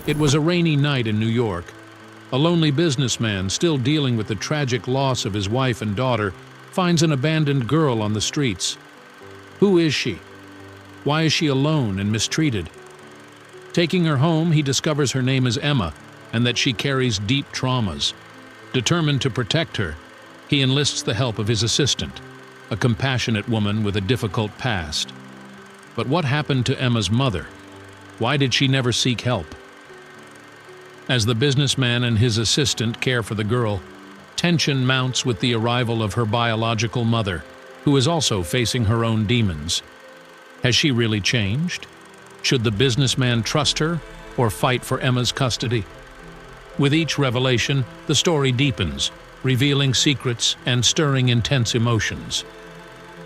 It was a rainy night in New York. A lonely businessman, still dealing with the tragic loss of his wife and daughter, finds an abandoned girl on the streets. Who is she? Why is she alone and mistreated? Taking her home, he discovers her name is Emma and that she carries deep traumas. Determined to protect her, he enlists the help of his assistant, a compassionate woman with a difficult past. But what happened to Emma's mother? Why did she never seek help? As the businessman and his assistant care for the girl, tension mounts with the arrival of her biological mother, who is also facing her own demons. Has she really changed? Should the businessman trust her or fight for Emma's custody? With each revelation, the story deepens, revealing secrets and stirring intense emotions.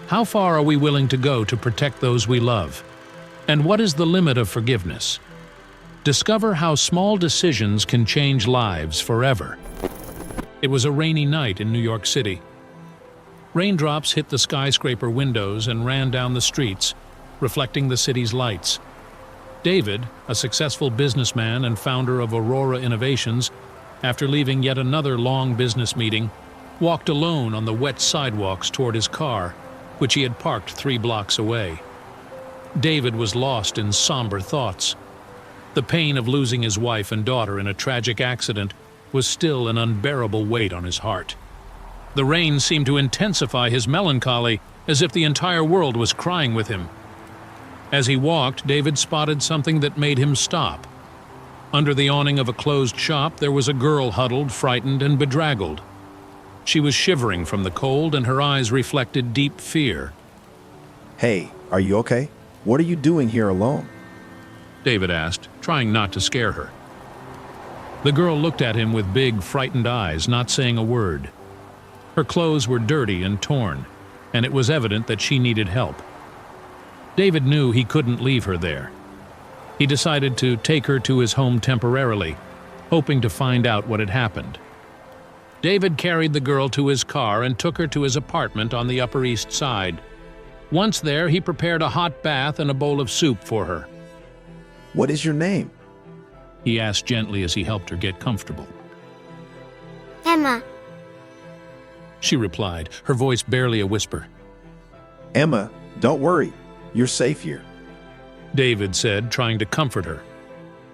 How far are we willing to go to protect those we love? And what is the limit of forgiveness? Discover how small decisions can change lives forever. It was a rainy night in New York City. Raindrops hit the skyscraper windows and ran down the streets, reflecting the city's lights. David, a successful businessman and founder of Aurora Innovations, after leaving yet another long business meeting, walked alone on the wet sidewalks toward his car, which he had parked 3 blocks away. David was lost in somber thoughts. The pain of losing his wife and daughter in a tragic accident was still an unbearable weight on his heart. The rain seemed to intensify his melancholy, as if the entire world was crying with him. As he walked, David spotted something that made him stop. Under the awning of a closed shop, there was a girl huddled, frightened, and bedraggled. She was shivering from the cold, and her eyes reflected deep fear. Hey, are you okay? What are you doing here alone? David asked, trying not to scare her. The girl looked at him with big, frightened eyes, not saying a word. Her clothes were dirty and torn, and it was evident that she needed help. David knew he couldn't leave her there. He decided to take her to his home temporarily, hoping to find out what had happened. David carried the girl to his car and took her to his apartment on the Upper East Side. Once there, he prepared a hot bath and a bowl of soup for her. What is your name? He asked gently as he helped her get comfortable. Emma. She replied, her voice barely a whisper. Emma, don't worry. You're safe here. David said, trying to comfort her.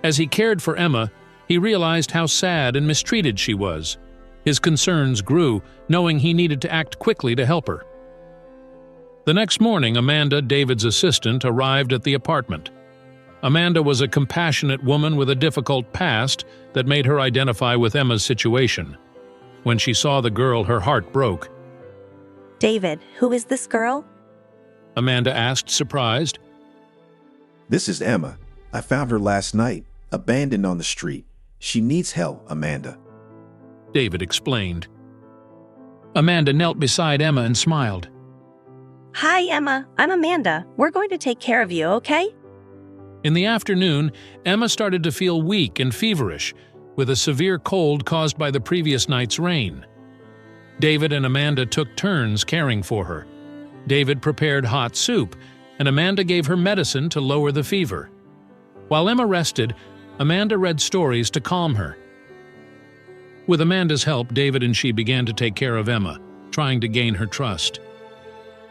As he cared for Emma, he realized how sad and mistreated she was. His concerns grew, knowing he needed to act quickly to help her. The next morning, Amanda, David's assistant, arrived at the apartment. Amanda was a compassionate woman with a difficult past that made her identify with Emma's situation. When she saw the girl, her heart broke. David, who is this girl? Amanda asked, surprised. This is Emma. I found her last night, abandoned on the street. She needs help, Amanda. David explained. Amanda knelt beside Emma and smiled. Hi, Emma. I'm Amanda. We're going to take care of you, okay? In the afternoon, Emma started to feel weak and feverish, with a severe cold caused by the previous night's rain. David and Amanda took turns caring for her. David prepared hot soup, and Amanda gave her medicine to lower the fever. While Emma rested, Amanda read stories to calm her. With Amanda's help, David and she began to take care of Emma, trying to gain her trust.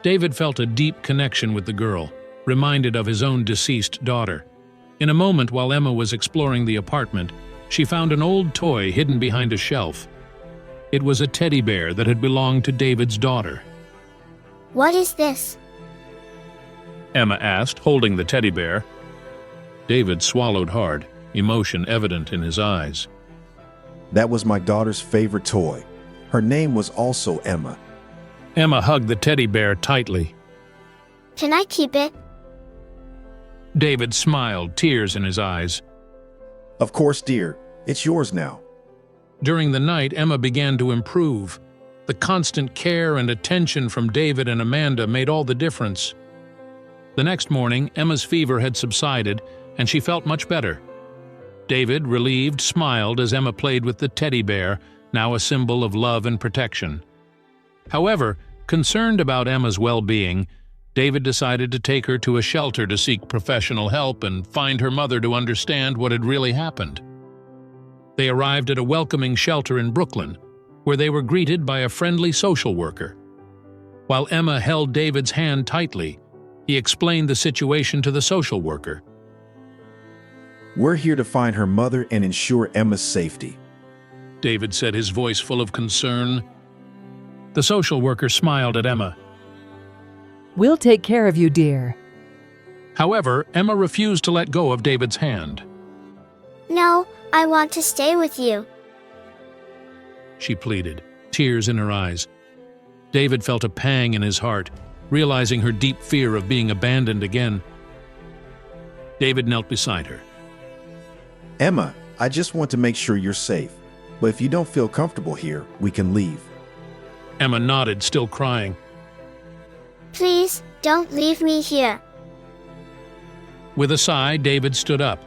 David felt a deep connection with the girl, reminded of his own deceased daughter. In a moment while Emma was exploring the apartment, she found an old toy hidden behind a shelf. It was a teddy bear that had belonged to David's daughter. What is this? Emma asked, holding the teddy bear. David swallowed hard, emotion evident in his eyes. That was my daughter's favorite toy. Her name was also Emma. Emma hugged the teddy bear tightly. Can I keep it? David smiled, tears in his eyes. Of course, dear. It's yours now. During the night, Emma began to improve. The constant care and attention from David and Amanda made all the difference. The next morning, Emma's fever had subsided, and she felt much better. David, relieved, smiled as Emma played with the teddy bear, now a symbol of love and protection. However, concerned about Emma's well-being, David decided to take her to a shelter to seek professional help and find her mother to understand what had really happened. They arrived at a welcoming shelter in Brooklyn, where they were greeted by a friendly social worker. While Emma held David's hand tightly, he explained the situation to the social worker. We're here to find her mother and ensure Emma's safety. David said, his voice full of concern. The social worker smiled at Emma. We'll take care of you, dear. However, Emma refused to let go of David's hand. No, I want to stay with you. She pleaded, tears in her eyes. David felt a pang in his heart, realizing her deep fear of being abandoned again. David knelt beside her. Emma, I just want to make sure you're safe. But if you don't feel comfortable here, we can leave. Emma nodded, still crying. Please, don't leave me here. With a sigh, David stood up.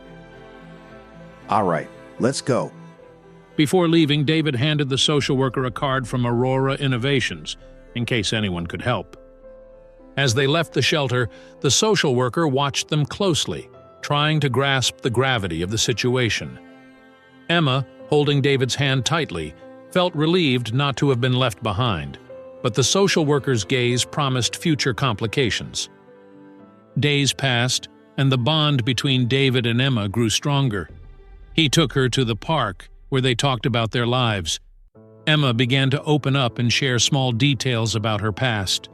All right, let's go. Before leaving, David handed the social worker a card from Aurora Innovations, in case anyone could help. As they left the shelter, the social worker watched them closely, trying to grasp the gravity of the situation. Emma, holding David's hand tightly, felt relieved not to have been left behind, but the social worker's gaze promised future complications. Days passed, and the bond between David and Emma grew stronger. He took her to the park, where they talked about their lives. Emma began to open up and share small details about her past.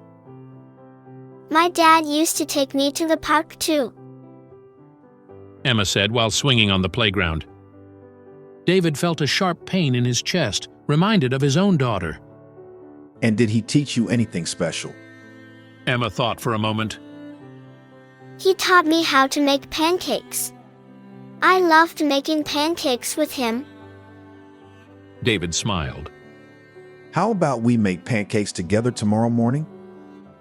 My dad used to take me to the park too, Emma said while swinging on the playground. David felt a sharp pain in his chest, reminded of his own daughter. And did he teach you anything special? Emma thought for a moment. He taught me how to make pancakes. I loved making pancakes with him. David smiled. How about we make pancakes together tomorrow morning?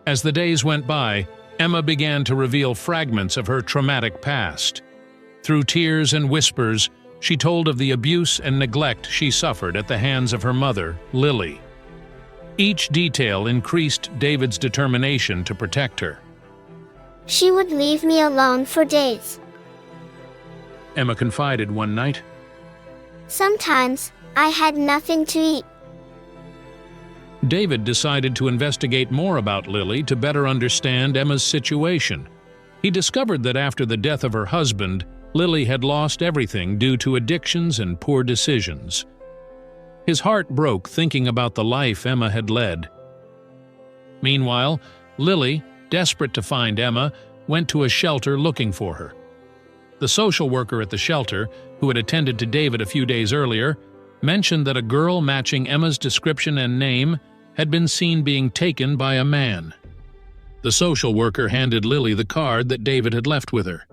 As the days went by, Emma began to reveal fragments of her traumatic past. Through tears and whispers, she told of the abuse and neglect she suffered at the hands of her mother, Lily. Each detail increased David's determination to protect her. She would leave me alone for days. Emma confided one night. Sometimes, I had nothing to eat. David decided to investigate more about Lily to better understand Emma's situation. He discovered that after the death of her husband, Lily had lost everything due to addictions and poor decisions. His heart broke thinking about the life Emma had led. Meanwhile, Lily, desperate to find Emma, went to a shelter looking for her. The social worker at the shelter, who had attended to David a few days earlier, mentioned that a girl matching Emma's description and name had been seen being taken by a man. The social worker handed Lily the card that David had left with her.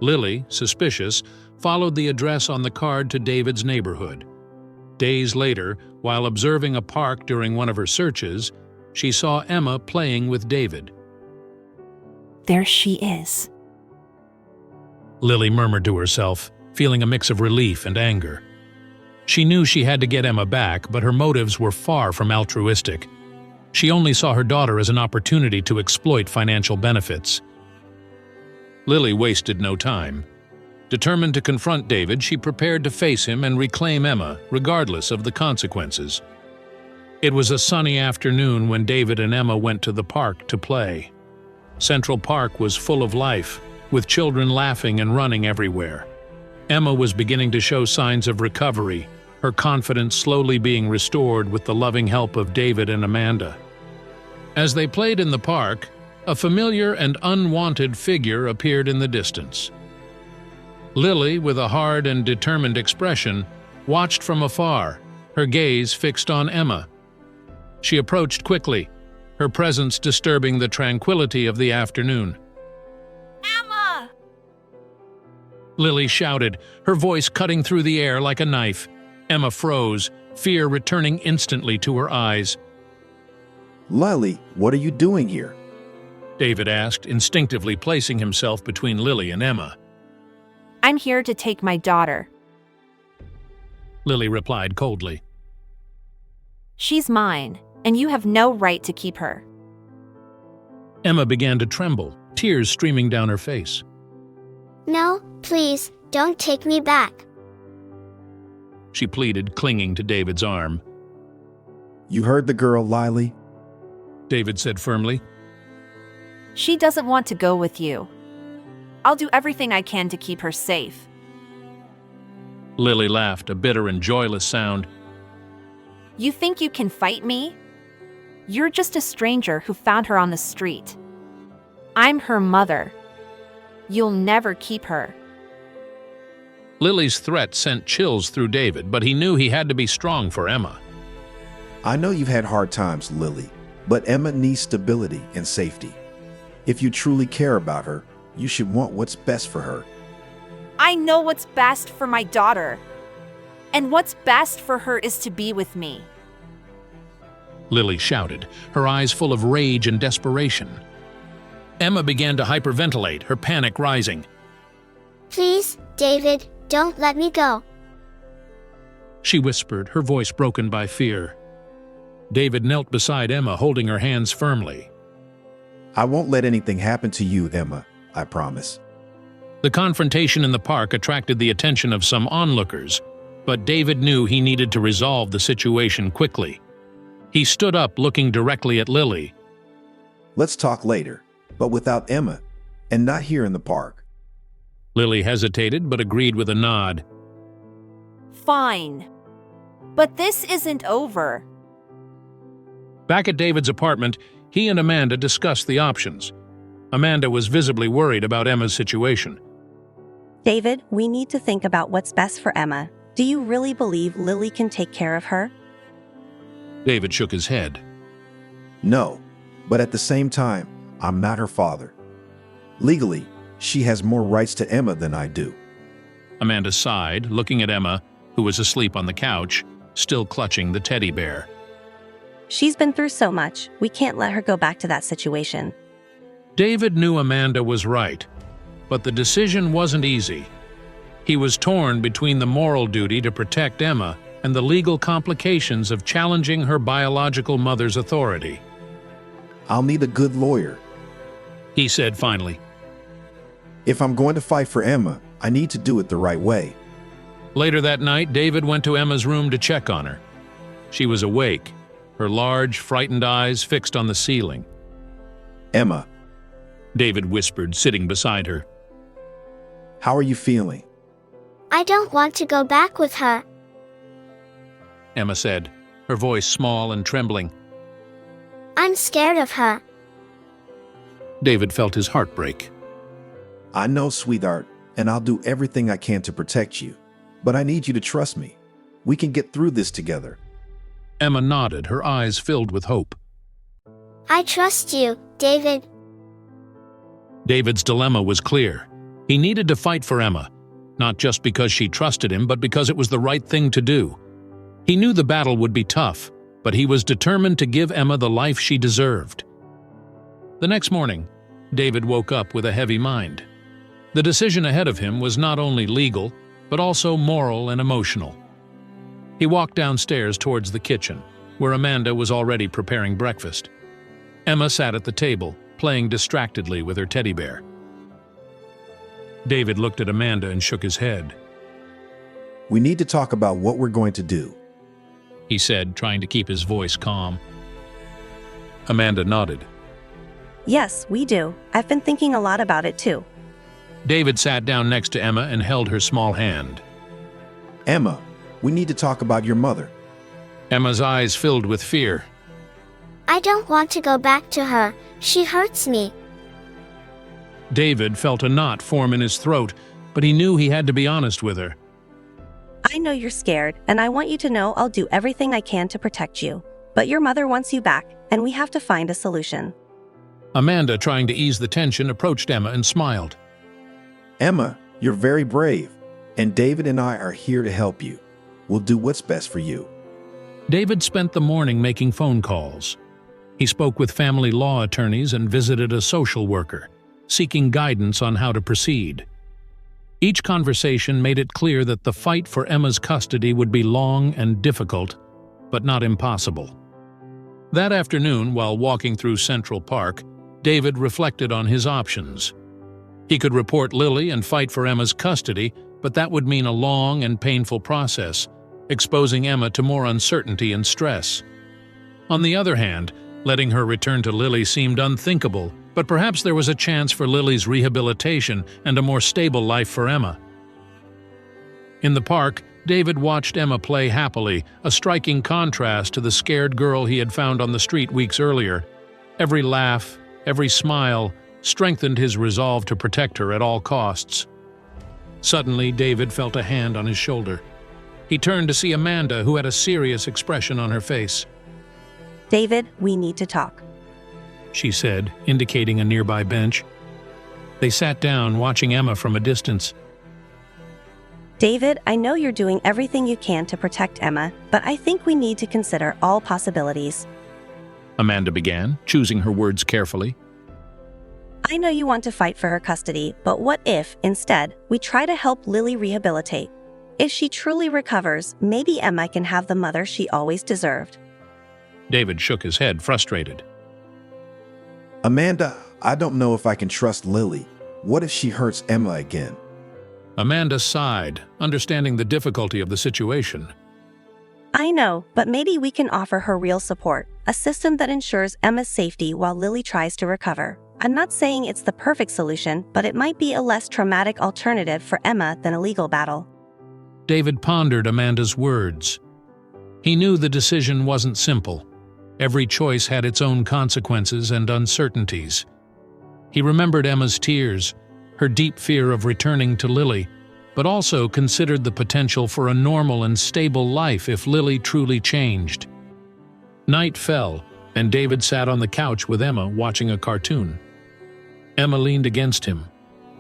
Lily, suspicious, followed the address on the card to David's neighborhood. Days later, while observing a park during one of her searches, she saw Emma playing with David. There she is. Lily murmured to herself, feeling a mix of relief and anger. She knew she had to get Emma back, but her motives were far from altruistic. She only saw her daughter as an opportunity to exploit financial benefits. Lily wasted no time. Determined to confront David, she prepared to face him and reclaim Emma, regardless of the consequences. It was a sunny afternoon when David and Emma went to the park to play. Central Park was full of life, with children laughing and running everywhere. Emma was beginning to show signs of recovery, her confidence slowly being restored with the loving help of David and Amanda. As they played in the park, a familiar and unwanted figure appeared in the distance. Lily, with a hard and determined expression, watched from afar, her gaze fixed on Emma. She approached quickly, her presence disturbing the tranquility of the afternoon. Emma! Lily shouted, her voice cutting through the air like a knife. Emma froze, fear returning instantly to her eyes. Lily, what are you doing here? David asked, instinctively placing himself between Lily and Emma. I'm here to take my daughter. Lily replied coldly. She's mine, and you have no right to keep her. Emma began to tremble, tears streaming down her face. No, please, don't take me back. she pleaded, clinging to David's arm. You heard the girl, Lily? David said firmly. She doesn't want to go with you. I'll do everything I can to keep her safe. Lily laughed, a bitter and joyless sound. You think you can fight me? You're just a stranger who found her on the street. I'm her mother. You'll never keep her. Lily's threat sent chills through David, but he knew he had to be strong for Emma. I know you've had hard times, Lily, but Emma needs stability and safety. If you truly care about her, you should want what's best for her. I know what's best for my daughter. And what's best for her is to be with me. Lily shouted, her eyes full of rage and desperation. Emma began to hyperventilate, her panic rising. Please, David, don't let me go. She whispered, her voice broken by fear. David knelt beside Emma, holding her hands firmly. I won't let anything happen to you, Emma, I promise. The confrontation in the park attracted the attention of some onlookers, but David knew he needed to resolve the situation quickly. He stood up, looking directly at Lily. Let's talk later, but without Emma, and not here in the park. Lily hesitated, but agreed with a nod. Fine. But this isn't over. Back at David's apartment, he and Amanda discussed the options. Amanda was visibly worried about Emma's situation. David, we need to think about what's best for Emma. Do you really believe Lily can take care of her? David shook his head. No, but at the same time, I'm not her father. Legally, she has more rights to Emma than I do. Amanda sighed, looking at Emma, who was asleep on the couch, still clutching the teddy bear. She's been through so much. We can't let her go back to that situation. David knew Amanda was right, but the decision wasn't easy. He was torn between the moral duty to protect Emma and the legal complications of challenging her biological mother's authority. I'll need a good lawyer. He said finally. If I'm going to fight for Emma, I need to do it the right way. Later that night, David went to Emma's room to check on her. She was awake, her large, frightened eyes fixed on the ceiling. Emma, David whispered, sitting beside her. how are you feeling? I don't want to go back with her. Emma said, her voice small and trembling. I'm scared of her. David felt his heart break. I know, sweetheart, and I'll do everything I can to protect you. But I need you to trust me. We can get through this together. Emma nodded, her eyes filled with hope. I trust you, David. David's dilemma was clear. He needed to fight for Emma, not just because she trusted him, but because it was the right thing to do. He knew the battle would be tough, but he was determined to give Emma the life she deserved. The next morning, David woke up with a heavy mind. The decision ahead of him was not only legal, but also moral and emotional. He walked downstairs towards the kitchen, where Amanda was already preparing breakfast. Emma sat at the table, playing distractedly with her teddy bear. David looked at Amanda and shook his head. We need to talk about what we're going to do. He said, trying to keep his voice calm. Amanda nodded. Yes, we do. I've been thinking a lot about it too. David sat down next to Emma and held her small hand. Emma, we need to talk about your mother. Emma's eyes filled with fear. I don't want to go back to her. She hurts me. David felt a knot form in his throat, but he knew he had to be honest with her. I know you're scared, and I want you to know I'll do everything I can to protect you. But your mother wants you back, and we have to find a solution. Amanda, trying to ease the tension, approached Emma and smiled. Emma, you're very brave, and David and I are here to help you. We'll do what's best for you. David spent the morning making phone calls. He spoke with family law attorneys and visited a social worker, seeking guidance on how to proceed. Each conversation made it clear that the fight for Emma's custody would be long and difficult, but not impossible. That afternoon, while walking through Central Park, David reflected on his options. He could report Lily and fight for Emma's custody, but that would mean a long and painful process, exposing Emma to more uncertainty and stress. On the other hand, letting her return to Lily seemed unthinkable, but perhaps there was a chance for Lily's rehabilitation and a more stable life for Emma. In the park, David watched Emma play happily, a striking contrast to the scared girl he had found on the street weeks earlier. Every laugh, every smile, strengthened his resolve to protect her at all costs. Suddenly, David felt a hand on his shoulder. He turned to see Amanda, who had a serious expression on her face. David, we need to talk. She said, indicating a nearby bench. They sat down, watching Emma from a distance. David, I know you're doing everything you can to protect Emma, but I think we need to consider all possibilities. Amanda began, choosing her words carefully. I know you want to fight for her custody, but what if, instead, we try to help Lily rehabilitate? If she truly recovers, maybe Emma can have the mother she always deserved. David shook his head, frustrated. Amanda, I don't know if I can trust Lily. What if she hurts Emma again? Amanda sighed, understanding the difficulty of the situation. I know, but maybe we can offer her real support, a system that ensures Emma's safety while Lily tries to recover. I'm not saying it's the perfect solution, but it might be a less traumatic alternative for Emma than a legal battle. David pondered Amanda's words. He knew the decision wasn't simple. Every choice had its own consequences and uncertainties. He remembered Emma's tears, her deep fear of returning to Lily, but also considered the potential for a normal and stable life if Lily truly changed. Night fell, and David sat on the couch with Emma watching a cartoon. Emma leaned against him,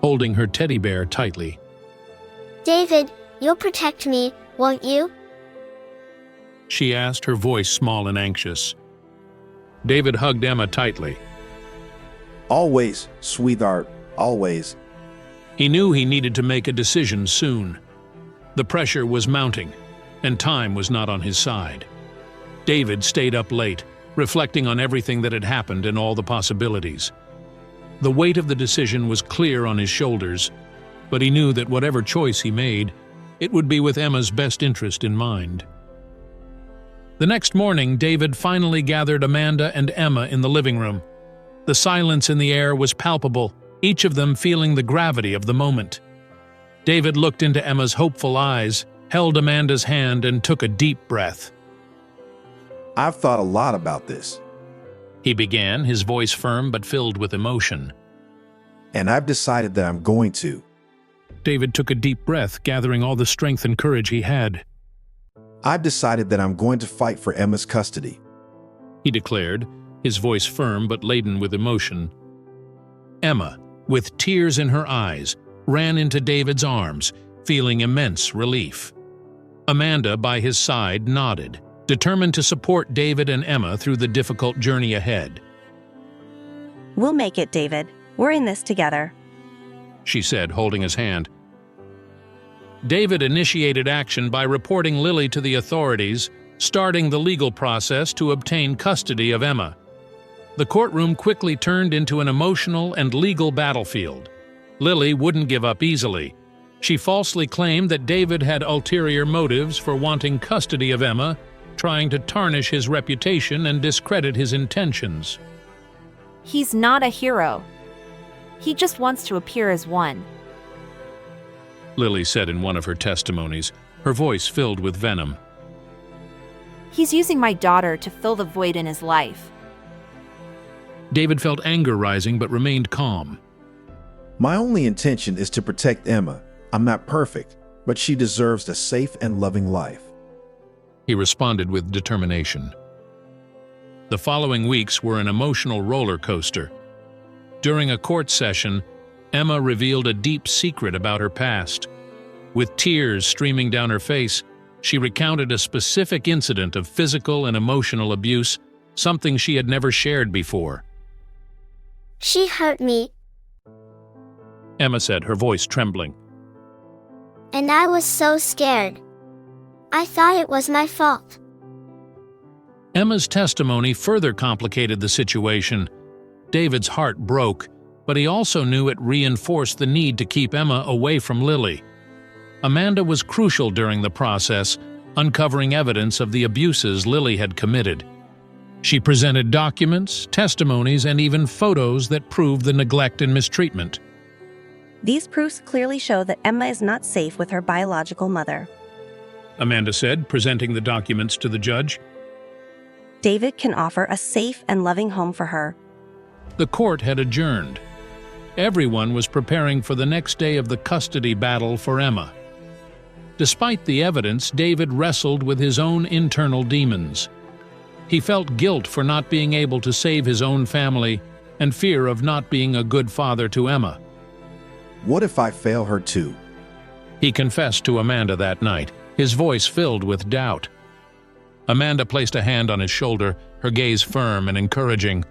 holding her teddy bear tightly. David, you'll protect me, won't you? She asked, her voice small and anxious. David hugged Emma tightly. Always, sweetheart, always. He knew he needed to make a decision soon. The pressure was mounting, and time was not on his side. David stayed up late, reflecting on everything that had happened and all the possibilities. The weight of the decision was clear on his shoulders, but he knew that whatever choice he made, it would be with Emma's best interest in mind. The next morning, David finally gathered Amanda and Emma in the living room. The silence in the air was palpable, each of them feeling the gravity of the moment. David looked into Emma's hopeful eyes, held Amanda's hand, and took a deep breath. I've thought a lot about this. He began, his voice firm but filled with emotion. And I've decided that I'm going to. David took a deep breath, gathering all the strength and courage he had. I've decided that I'm going to fight for Emma's custody. He declared, his voice firm but laden with emotion. Emma, with tears in her eyes, ran into David's arms, feeling immense relief. Amanda, by his side, nodded, determined to support David and Emma through the difficult journey ahead. We'll make it, David. We're in this together, she said, holding his hand. David initiated action by reporting Lily to the authorities, starting the legal process to obtain custody of Emma. The courtroom quickly turned into an emotional and legal battlefield. Lily wouldn't give up easily. She falsely claimed that David had ulterior motives for wanting custody of Emma, trying to tarnish his reputation and discredit his intentions. He's not a hero. He just wants to appear as one, Lily said in one of her testimonies, her voice filled with venom. He's using my daughter to fill the void in his life. David felt anger rising but remained calm. My only intention is to protect Emma. I'm not perfect, but she deserves a safe and loving life. He responded with determination. The following weeks were an emotional roller coaster. During a court session, Emma revealed a deep secret about her past. With tears streaming down her face, she recounted a specific incident of physical and emotional abuse, something she had never shared before. She hurt me, Emma said, her voice trembling. and I was so scared. I thought it was my fault. Emma's testimony further complicated the situation. David's heart broke, but he also knew it reinforced the need to keep Emma away from Lily. Amanda was crucial during the process, uncovering evidence of the abuses Lily had committed. She presented documents, testimonies, and even photos that proved the neglect and mistreatment. These proofs clearly show that Emma is not safe with her biological mother. Amanda said, presenting the documents to the judge. David can offer a safe and loving home for her. The court had adjourned. Everyone was preparing for the next day of the custody battle for Emma. Despite the evidence, David wrestled with his own internal demons. He felt guilt for not being able to save his own family and fear of not being a good father to Emma. What if I fail her too? He confessed to Amanda that night, his voice filled with doubt. Amanda placed a hand on his shoulder, her gaze firm and encouraging.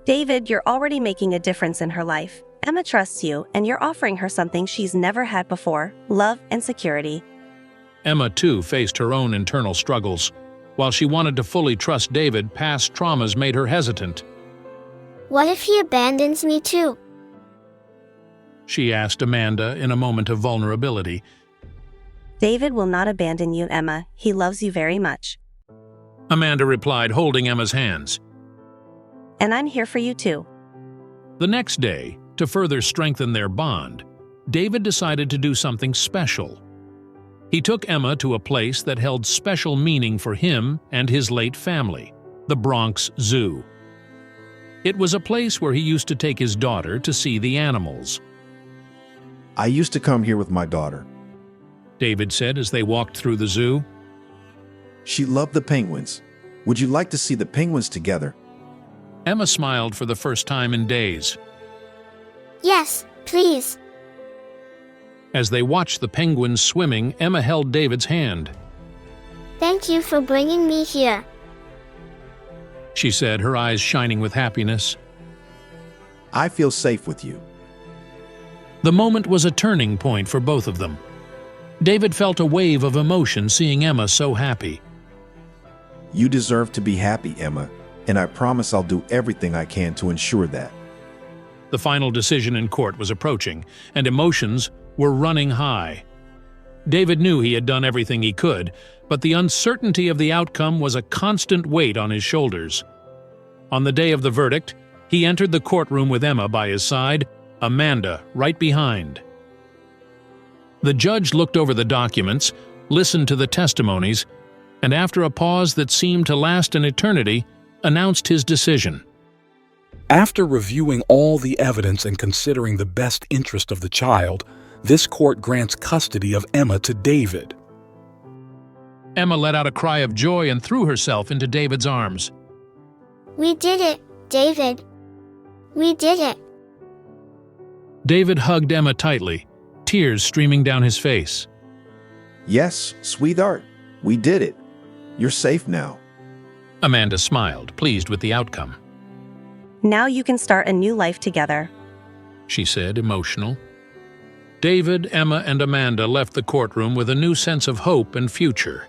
David, you're already making a difference in her life. Emma trusts you, and you're offering her something she's never had before: love and security. Emma, too, faced her own internal struggles. While she wanted to fully trust David, past traumas made her hesitant. What if he abandons me too? She asked Amanda in a moment of vulnerability. David will not abandon you, Emma. He loves you very much. Amanda replied, holding Emma's hands. And I'm here for you too. The next day, to further strengthen their bond, David decided to do something special. He took Emma to a place that held special meaning for him and his late family, the Bronx Zoo. It was a place where he used to take his daughter to see the animals. I used to come here with my daughter. David said as they walked through the zoo. She loved the penguins. Would you like to see the penguins together? Emma smiled for the first time in days. Yes, please. As they watched the penguins swimming, Emma held David's hand. Thank you for bringing me here. She said, her eyes shining with happiness. I feel safe with you. The moment was a turning point for both of them. David felt a wave of emotion seeing Emma so happy. You deserve to be happy, Emma, and I promise I'll do everything I can to ensure that. The final decision in court was approaching, and emotions were running high. David knew he had done everything he could, but the uncertainty of the outcome was a constant weight on his shoulders. On the day of the verdict, he entered the courtroom with Emma by his side, Amanda right behind. The judge looked over the documents, listened to the testimonies, and after a pause that seemed to last an eternity, announced his decision. After reviewing all the evidence and considering the best interest of the child, this court grants custody of Emma to David. Emma let out a cry of joy and threw herself into David's arms. We did it, David. We did it. David hugged Emma tightly, tears streaming down his face. Yes, sweetheart, we did it. You're safe now. Amanda smiled, pleased with the outcome. Now you can start a new life together, she said, emotional. David, Emma, and Amanda left the courtroom with a new sense of hope and future.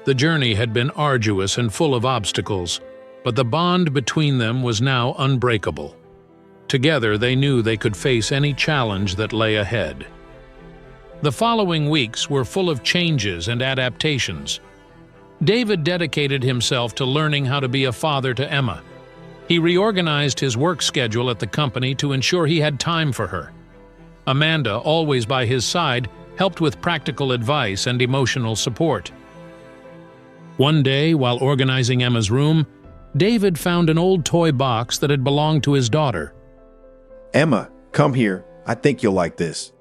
The journey had been arduous and full of obstacles, but the bond between them was now unbreakable. Together, they knew they could face any challenge that lay ahead. The following weeks were full of changes and adaptations. David dedicated himself to learning how to be a father to Emma. He reorganized his work schedule at the company to ensure he had time for her. Amanda, always by his side, helped with practical advice and emotional support. One day, while organizing Emma's room, David found an old toy box that had belonged to his daughter. Emma, come here. I think you'll like this,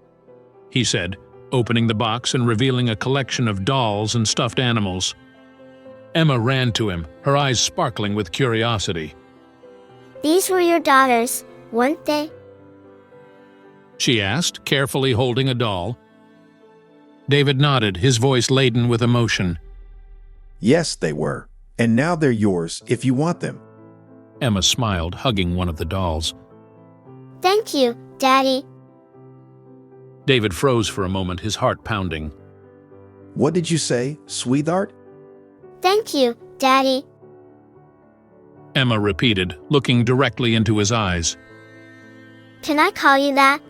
he said, opening the box and revealing a collection of dolls and stuffed animals. Emma ran to him, her eyes sparkling with curiosity. These were your daughters, weren't they? She asked, carefully holding a doll. David nodded, his voice laden with emotion. Yes, they were. And now they're yours if you want them. Emma smiled, hugging one of the dolls. Thank you, Daddy. David froze for a moment, his heart pounding. What did you say, sweetheart? Thank you, Daddy. Emma repeated, looking directly into his eyes. Can I call you that?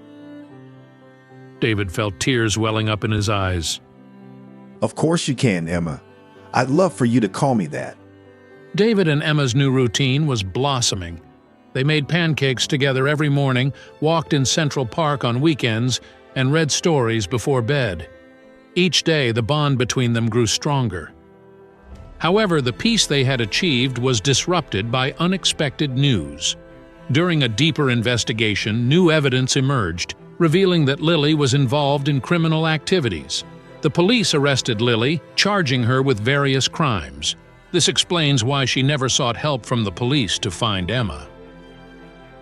David felt tears welling up in his eyes. Of course you can, Emma. I'd love for you to call me that. David and Emma's new routine was blossoming. They made pancakes together every morning, walked in Central Park on weekends, and read stories before bed. Each day, the bond between them grew stronger. However, the peace they had achieved was disrupted by unexpected news. During a deeper investigation, new evidence emerged, revealing that Lily was involved in criminal activities. The police arrested Lily, charging her with various crimes. This explains why she never sought help from the police to find Emma.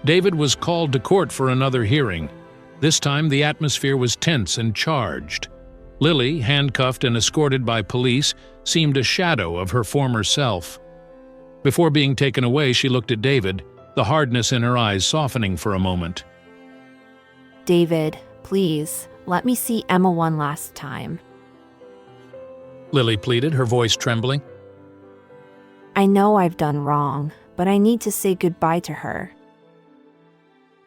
David was called to court for another hearing. This time, the atmosphere was tense and charged. Lily, handcuffed and escorted by police, seemed a shadow of her former self. Before being taken away, she looked at David, the hardness in her eyes softening for a moment. David, please, let me see Emma one last time. Lily pleaded, her voice trembling. I know I've done wrong, but I need to say goodbye to her.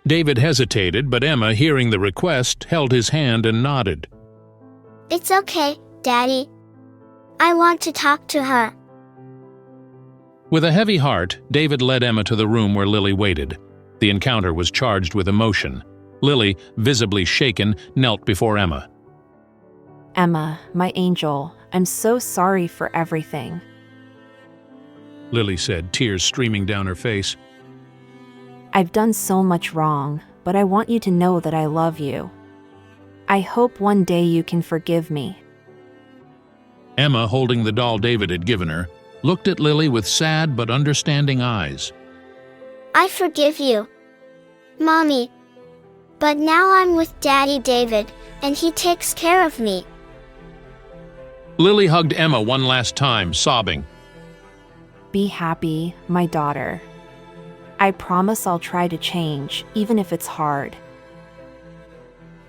David hesitated, but Emma, hearing the request, held his hand and nodded. It's okay, Daddy. I want to talk to her. With a heavy heart, David led Emma to the room where Lily waited. The encounter was charged with emotion. Lily, visibly shaken, knelt before Emma. Emma, my angel, I'm so sorry for everything. Lily said, tears streaming down her face. I've done so much wrong, but I want you to know that I love you. I hope one day you can forgive me. Emma, holding the doll David had given her, looked at Lily with sad but understanding eyes. I forgive you, Mommy. But now I'm with Daddy David, and he takes care of me. Lily hugged Emma one last time, sobbing. Be happy, my daughter. I promise I'll try to change, even if it's hard.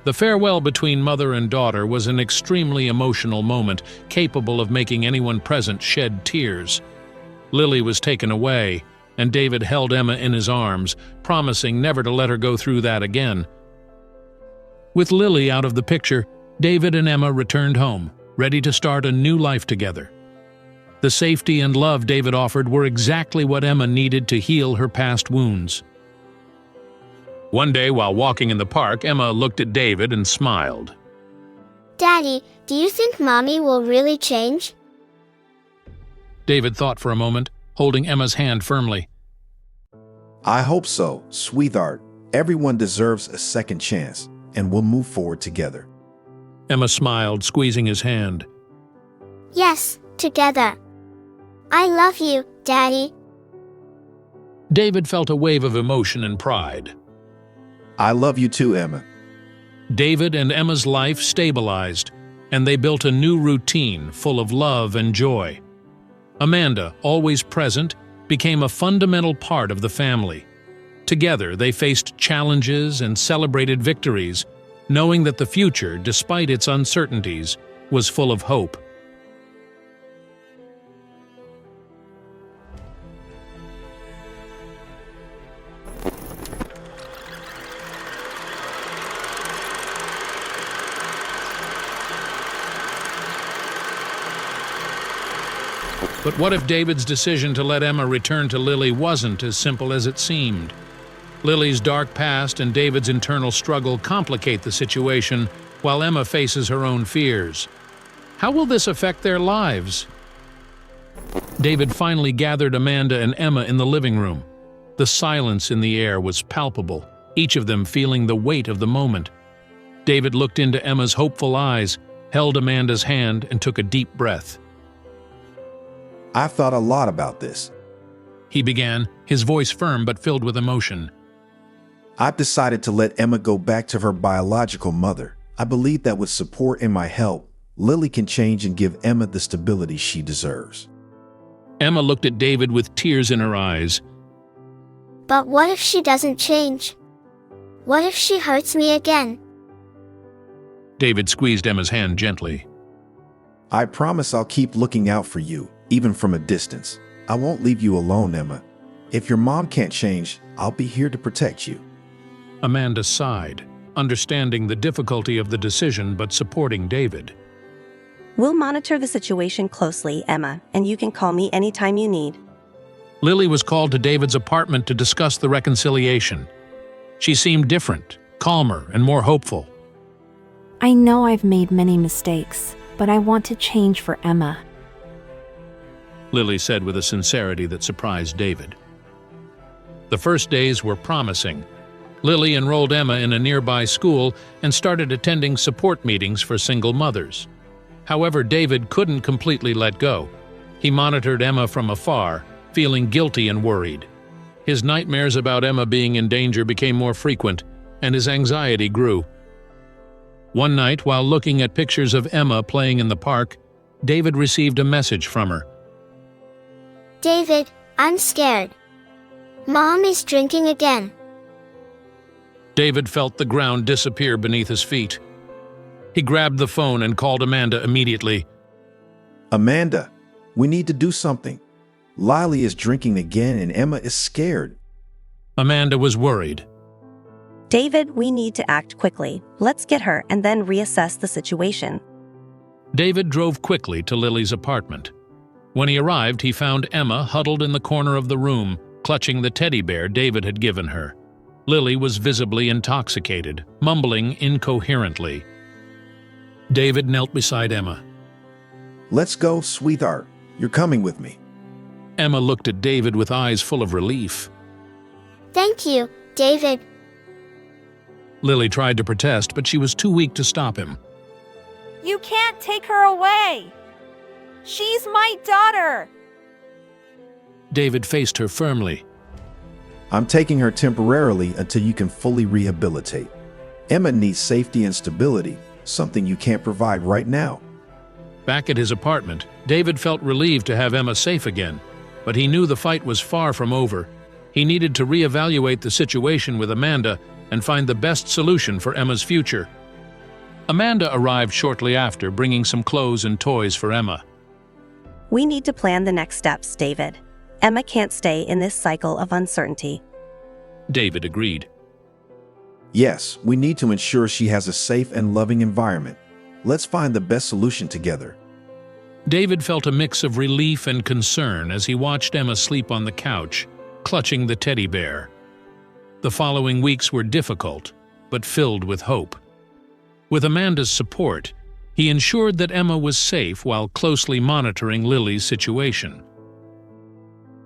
The farewell between mother and daughter was an extremely emotional moment, capable of making anyone present shed tears. Lily was taken away, and David held Emma in his arms, promising never to let her go through that again. With Lily out of the picture, David and Emma returned home, ready to start a new life together. The safety and love David offered were exactly what Emma needed to heal her past wounds. One day, while walking in the park, Emma looked at David and smiled. Daddy, do you think Mommy will really change? David thought for a moment, holding Emma's hand firmly. I hope so, sweetheart. Everyone deserves a second chance, and we'll move forward together. Emma smiled, squeezing his hand. Yes, together. I love you, Daddy. David felt a wave of emotion and pride. I love you too, Emma. David and Emma's life stabilized, and they built a new routine full of love and joy. Amanda, always present, became a fundamental part of the family. Together, they faced challenges and celebrated victories, knowing that the future, despite its uncertainties, was full of hope. But what if David's decision to let Emma return to Lily wasn't as simple as it seemed? Lily's dark past and David's internal struggle complicate the situation, while Emma faces her own fears. How will this affect their lives? David finally gathered Amanda and Emma in the living room. The silence in the air was palpable, each of them feeling the weight of the moment. David looked into Emma's hopeful eyes, held Amanda's hand, and took a deep breath. I've thought a lot about this. He began, his voice firm but filled with emotion. I've decided to let Emma go back to her biological mother. I believe that with support and my help, Lily can change and give Emma the stability she deserves. Emma looked at David with tears in her eyes. But what if she doesn't change? What if she hurts me again? David squeezed Emma's hand gently. I promise I'll keep looking out for you, even from a distance. I won't leave you alone, Emma. If your mom can't change, I'll be here to protect you. Amanda sighed, understanding the difficulty of the decision but supporting David. We'll monitor the situation closely, Emma, and you can call me anytime you need. Lily was called to David's apartment to discuss the reconciliation. She seemed different, calmer, and more hopeful. I know I've made many mistakes, but I want to change for Emma, Lily said with a sincerity that surprised David. The first days were promising. Lily enrolled Emma in a nearby school and started attending support meetings for single mothers. However, David couldn't completely let go. He monitored Emma from afar, feeling guilty and worried. His nightmares about Emma being in danger became more frequent, and his anxiety grew. One night, while looking at pictures of Emma playing in the park, David received a message from her. David, I'm scared. Mom is drinking again. David felt the ground disappear beneath his feet. He grabbed the phone and called Amanda immediately. Amanda, we need to do something. Lily is drinking again and Emma is scared. Amanda was worried. David, we need to act quickly. Let's get her and then reassess the situation. David drove quickly to Lily's apartment. When he arrived, he found Emma huddled in the corner of the room, clutching the teddy bear David had given her. Lily was visibly intoxicated, mumbling incoherently. David knelt beside Emma. Let's go, sweetheart. You're coming with me. Emma looked at David with eyes full of relief. Thank you, David. Lily tried to protest, but she was too weak to stop him. You can't take her away! She's my daughter! David faced her firmly. I'm taking her temporarily until you can fully rehabilitate. Emma needs safety and stability, something you can't provide right now. Back at his apartment, David felt relieved to have Emma safe again, but he knew the fight was far from over. He needed to reevaluate the situation with Amanda and find the best solution for Emma's future. Amanda arrived shortly after, bringing some clothes and toys for Emma. We need to plan the next steps, David. Emma can't stay in this cycle of uncertainty. David agreed. Yes, we need to ensure she has a safe and loving environment. Let's find the best solution together. David felt a mix of relief and concern as he watched Emma sleep on the couch, clutching the teddy bear. The following weeks were difficult, but filled with hope. With Amanda's support, he ensured that Emma was safe while closely monitoring Lily's situation.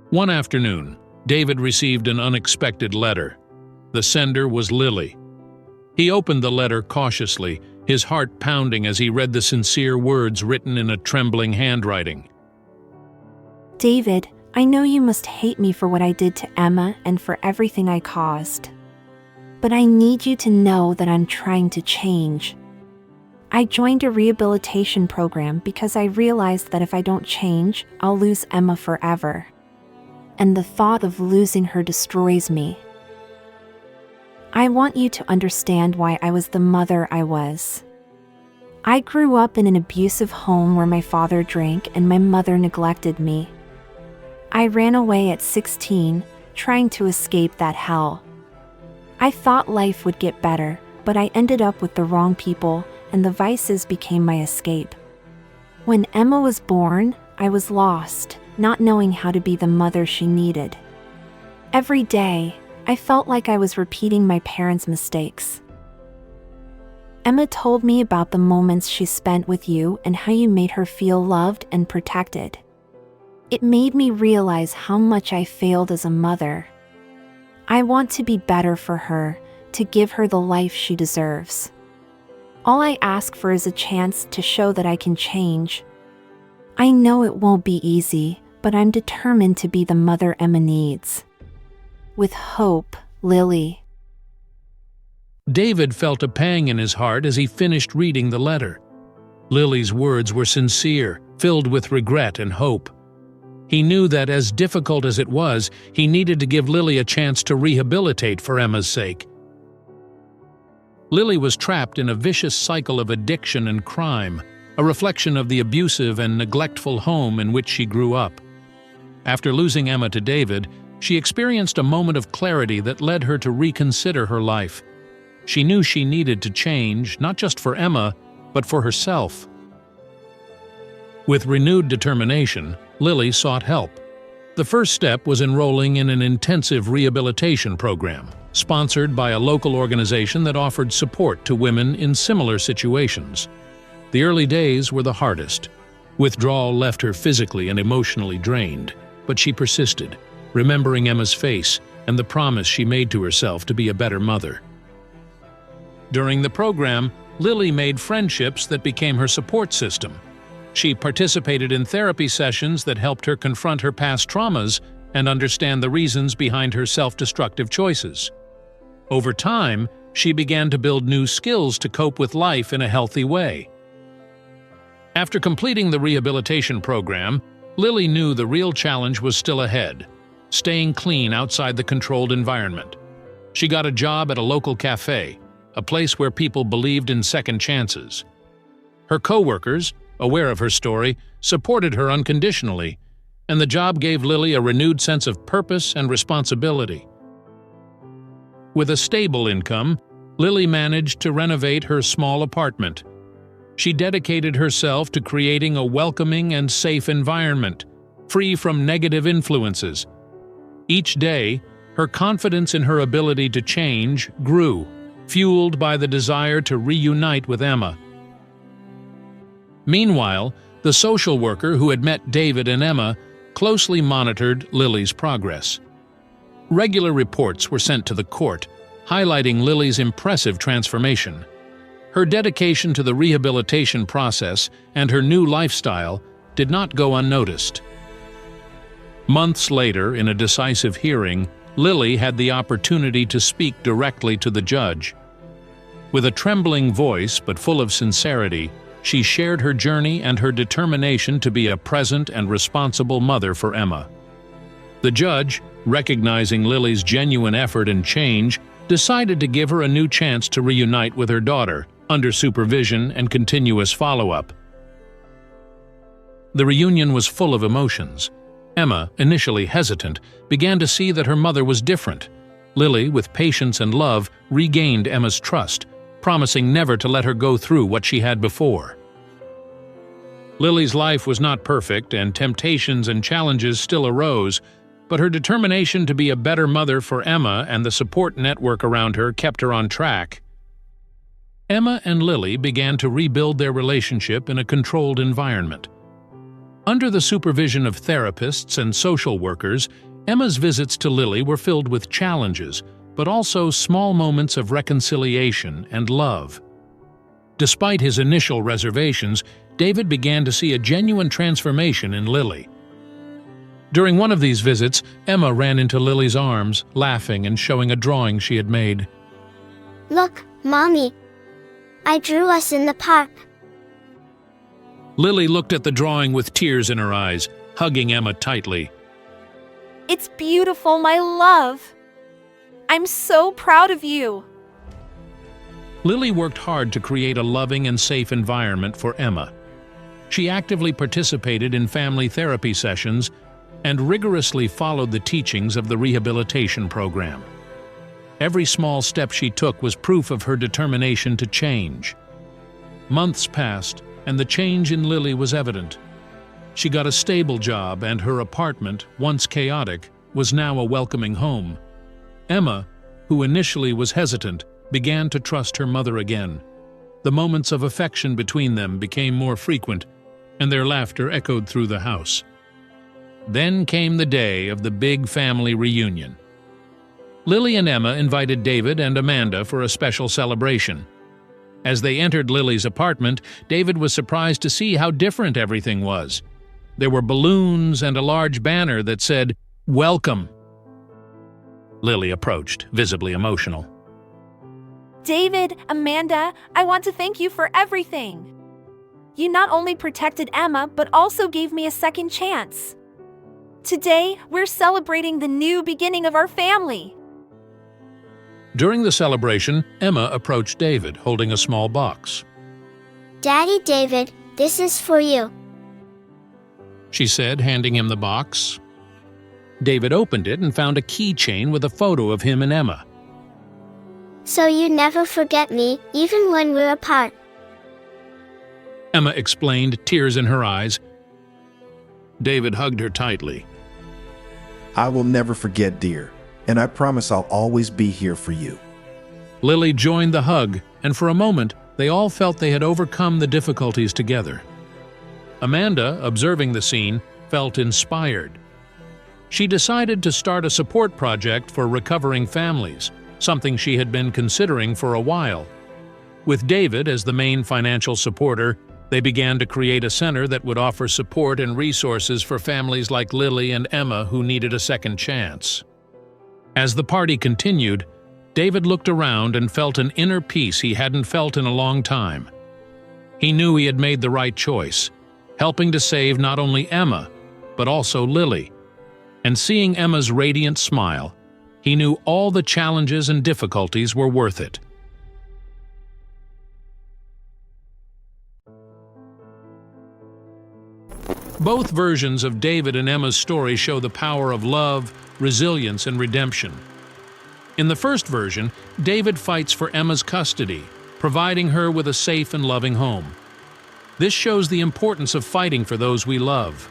One afternoon, David received an unexpected letter. The sender was Lily. He opened the letter cautiously, his heart pounding as he read the sincere words written in a trembling handwriting. David, I know you must hate me for what I did to Emma and for everything I caused. But I need you to know that I'm trying to change. I joined a rehabilitation program because I realized that if I don't change, I'll lose Emma forever. And the thought of losing her destroys me. I want you to understand why I was the mother I was. I grew up in an abusive home where my father drank and my mother neglected me. I ran away at 16, trying to escape that hell. I thought life would get better, but I ended up with the wrong people, and the vices became my escape. When Emma was born, I was lost, not knowing how to be the mother she needed. Every day, I felt like I was repeating my parents' mistakes. Emma told me about the moments she spent with you and how you made her feel loved and protected. It made me realize how much I failed as a mother. I want to be better for her, to give her the life she deserves. All I ask for is a chance to show that I can change. I know it won't be easy, but I'm determined to be the mother Emma needs. With hope, Lily. David felt a pang in his heart as he finished reading the letter. Lily's words were sincere, filled with regret and hope. He knew that as difficult as it was, he needed to give Lily a chance to rehabilitate for Emma's sake. Lily was trapped in a vicious cycle of addiction and crime, a reflection of the abusive and neglectful home in which she grew up. After losing Emma to David, she experienced a moment of clarity that led her to reconsider her life. She knew she needed to change, not just for Emma, but for herself. With renewed determination, Lily sought help. The first step was enrolling in an intensive rehabilitation program, sponsored by a local organization that offered support to women in similar situations. The early days were the hardest. Withdrawal left her physically and emotionally drained, but she persisted, remembering Emma's face and the promise she made to herself to be a better mother. During the program, Lily made friendships that became her support system. She participated in therapy sessions that helped her confront her past traumas and understand the reasons behind her self-destructive choices. Over time, she began to build new skills to cope with life in a healthy way. After completing the rehabilitation program, Lily knew the real challenge was still ahead, staying clean outside the controlled environment. She got a job at a local cafe, a place where people believed in second chances. Her co-workers, aware of her story, supported her unconditionally, and the job gave Lily a renewed sense of purpose and responsibility. With a stable income, Lily managed to renovate her small apartment. She dedicated herself to creating a welcoming and safe environment, free from negative influences. Each day, her confidence in her ability to change grew, fueled by the desire to reunite with Emma. Meanwhile, the social worker who had met David and Emma closely monitored Lily's progress. Regular reports were sent to the court, highlighting Lily's impressive transformation. Her dedication to the rehabilitation process and her new lifestyle did not go unnoticed. Months later, in a decisive hearing, Lily had the opportunity to speak directly to the judge. With a trembling voice but full of sincerity, she shared her journey and her determination to be a present and responsible mother for Emma. The judge, recognizing Lily's genuine effort and change, decided to give her a new chance to reunite with her daughter, under supervision and continuous follow-up. The reunion was full of emotions. Emma, initially hesitant, began to see that her mother was different. Lily, with patience and love, regained Emma's trust, promising never to let her go through what she had before. Lily's life was not perfect, and temptations and challenges still arose, but her determination to be a better mother for Emma and the support network around her kept her on track. Emma and Lily began to rebuild their relationship in a controlled environment. Under the supervision of therapists and social workers, Emma's visits to Lily were filled with challenges, but also small moments of reconciliation and love. Despite his initial reservations, David began to see a genuine transformation in Lily. During one of these visits, Emma ran into Lily's arms, laughing and showing a drawing she had made. Look, Mommy. I drew us in the park. Lily looked at the drawing with tears in her eyes, hugging Emma tightly. It's beautiful, my love. I'm so proud of you. Lily worked hard to create a loving and safe environment for Emma. She actively participated in family therapy sessions and rigorously followed the teachings of the rehabilitation program. Every small step she took was proof of her determination to change. Months passed, and the change in Lily was evident. She got a stable job, and her apartment, once chaotic, was now a welcoming home. Emma, who initially was hesitant, began to trust her mother again. The moments of affection between them became more frequent, and their laughter echoed through the house. Then came the day of the big family reunion. Lily and Emma invited David and Amanda for a special celebration. As they entered Lily's apartment, David was surprised to see how different everything was. There were balloons and a large banner that said, "Welcome." Lily approached, visibly emotional. David, Amanda, I want to thank you for everything. You not only protected Emma, but also gave me a second chance. Today, we're celebrating the new beginning of our family. During the celebration, Emma approached David, holding a small box. Daddy David, this is for you. She said, handing him the box. David opened it and found a keychain with a photo of him and Emma. So you never forget me, even when we're apart. Emma explained, tears in her eyes, David hugged her tightly. I will never forget, dear, and I promise I'll always be here for you. Lily joined the hug, and for a moment, they all felt they had overcome the difficulties together. Amanda, observing the scene, felt inspired. She decided to start a support project for recovering families, something she had been considering for a while. With David as the main financial supporter, they began to create a center that would offer support and resources for families like Lily and Emma who needed a second chance. As the party continued, David looked around and felt an inner peace he hadn't felt in a long time. He knew he had made the right choice, helping to save not only Emma, but also Lily. And seeing Emma's radiant smile, he knew all the challenges and difficulties were worth it. Both versions of David and Emma's story show the power of love, resilience, and redemption. In the first version, David fights for Emma's custody, providing her with a safe and loving home. This shows the importance of fighting for those we love.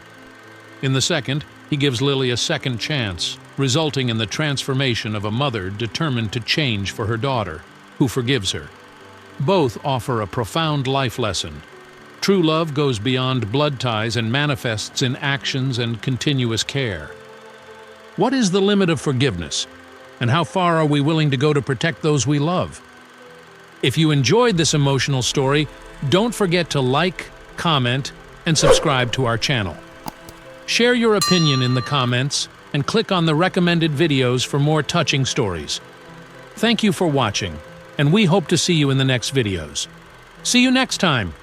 In the second, he gives Lily a second chance, resulting in the transformation of a mother determined to change for her daughter, who forgives her. Both offer a profound life lesson. True love goes beyond blood ties and manifests in actions and continuous care. What is the limit of forgiveness? And how far are we willing to go to protect those we love? If you enjoyed this emotional story, don't forget to like, comment, and subscribe to our channel. Share your opinion in the comments and click on the recommended videos for more touching stories. Thank you for watching, and we hope to see you in the next videos. See you next time!